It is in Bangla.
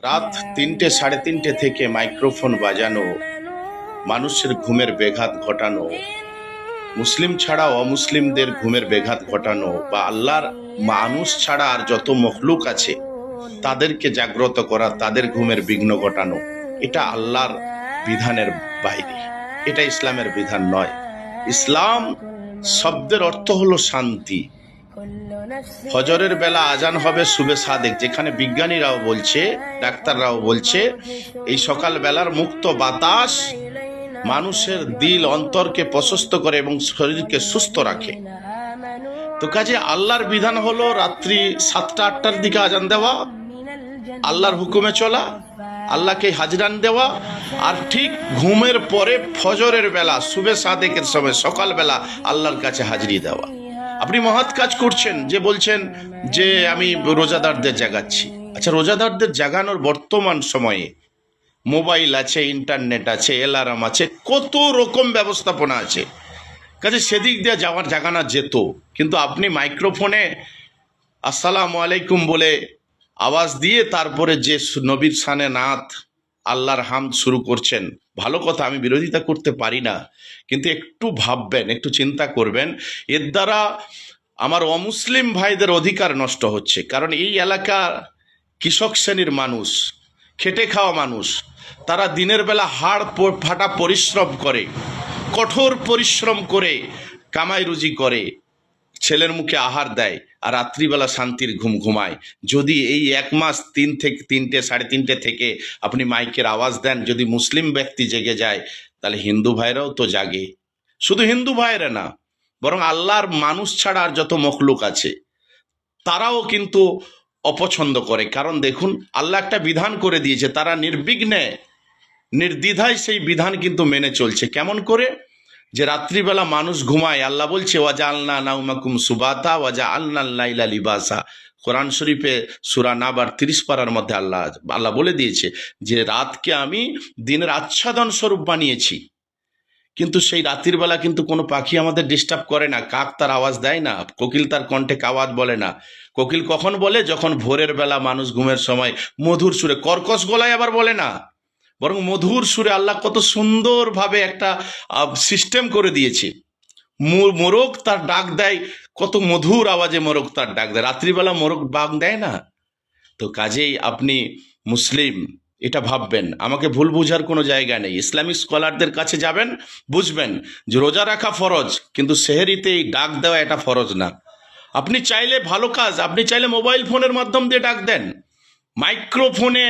রাত ৩টে, সাড়ে ৩টে থেকে মাইক্রোফোন বাজানো, মানুষের ঘুমের ব্যাঘাত ঘটানো, মুসলিম ছাড়া অমুসলিমদের ঘুমের ব্যাঘাত ঘটানো, বা আল্লাহর মানুষ ছাড়া আর যত মখলুক আছে তাদেরকে জাগ্রত করা, তাদের ঘুমের বিঘ্ন ঘটানো, এটা আল্লাহর বিধানের বাইরে, এটা ইসলামের বিধান নয়। ইসলাম শব্দের অর্থ হলো শান্তি। ফজরের বেলা আজান হবে শুবে সাদেক, যেখানে বিজ্ঞানীরাও বলছে, ডাক্তাররাও বলছে, এই সকাল বেলার মুক্ত বাতাস মানুষের দিল অন্তরকে প্রশস্ত করে এবং শরীরকে সুস্থ রাখে। তো কাজে আল্লাহর বিধান হলো রাত্রি 7টা 8টার দিকে আজান দেওয়া, আল্লাহর হুকুমে চলা, আল্লাহকে হাজরান দেওয়া, আর ঠিক ঘুমের পরে ফজরের বেলা শুবে সাদেকের সময় সকালবেলা আল্লাহর কাছে হাজিরি দেওয়া। আপনি মহৎ কাজ করছেন, যে বলছেন যে আমি রোজাদারদের জাগাচ্ছি। আচ্ছা, রোজাদারদের জাগানোর বর্তমান সময়ে মোবাইল আছে, ইন্টারনেট আছে, অ্যালার্ম আছে, কত রকম ব্যবস্থাপনা আছে, কাজে সেদিক দিয়ে জাগানো যেত। কিন্তু আপনি মাইক্রোফোনে আসসালামু আলাইকুম বলে আওয়াজ দিয়ে তারপরে যে নবীর শানে নাত, আল্লাহর হামদ শুরু করছেন, ভালো কথা, আমি বিরোধিতা করতে পারি না, কিন্তু একটু ভাববেন, একটু চিন্তা করবেন, এর দ্বারা আমার অমুসলিম ভাইদের অধিকার নষ্ট হচ্ছে। কারণ এই এলাকার কৃষক শ্রেণীর মানুষ, খেটে খাওয়া মানুষ, তারা দিনের বেলা হাড় ফাটা পরিশ্রম করে, কঠোর পরিশ্রম করে কামাই রুজি করে, ছেলের মুখে আহার দেয়, আর রাত্রিবেলা শান্তির ঘুম ঘুমায়। যদি এই 1 মাস 3 থেকে 3টে, সাড়ে 3টে থেকে আপনি মাইকের আওয়াজ দেন, যদি মুসলিম ব্যক্তি জেগে যায়, তাহলে হিন্দু ভাইরাও তো জাগে। শুধু হিন্দু ভাইরা না, বরং আল্লাহর মানুষ ছাড়া আর যত মখলুক আছে তারাও কিন্তু অপছন্দ করে। কারণ দেখুন, আল্লাহ একটা বিধান করে দিয়েছে, তারা নির্বিঘ্নে নির্দ্বিধায় সেই বিধান কিন্তু মেনে চলছে। কেমন করে? যে রাত্রিবেলা মানুষ ঘুমায়, আল্লাহ বলছে ওয়াজা আলনা নাউমাকুম সুবাতা ওয়াজা আলনা লাইলা লিবাসা। কোরআন শরীফে সূরা নাবার 30 পারার মধ্যে আল্লাহ বলে দিয়েছে যে রাতকে আমি দিনের আচ্ছাদন স্বরূপ বানিয়েছি। কিন্তু সেই রাতের বেলা কিন্তু কোনো পাখি আমাদের ডিস্টার্ব করে না, কাক তার আওয়াজ দেয় না, কোকিল তার কণ্ঠে আওয়াজ বলে না। কোকিল কখন বলে? যখন ভোরের বেলা মানুষ ঘুমের সময় মধুর সুরে, কর্কশ গলায় আবার বলে না, বরং মধুর সুরে। আল্লাহ কত সুন্দরভাবে একটা সিস্টেম করে দিয়েছে। মোরগ তার ডাক দেয়, কত মধুর আওয়াজে মোরগ তার ডাক দেয়, রাত্রিবেলা মোরগ ডাক দেয় না। তো কাজেই আপনি মুসলিম, এটা ভাববেন, আমাকে ভুল বুঝার কোনো জায়গা নেই। ইসলামিক স্কলারদের কাছে যাবেন, বুঝবেন যে রোজা রাখা ফরজ, কিন্তু সেহরিতেই ডাক দেওয়া এটা ফরজ না। আপনি চাইলে ভালো কাজ, আপনি চাইলে মোবাইল ফোনের মাধ্যম দিয়ে ডাক দেন, মাইক্রোফোনে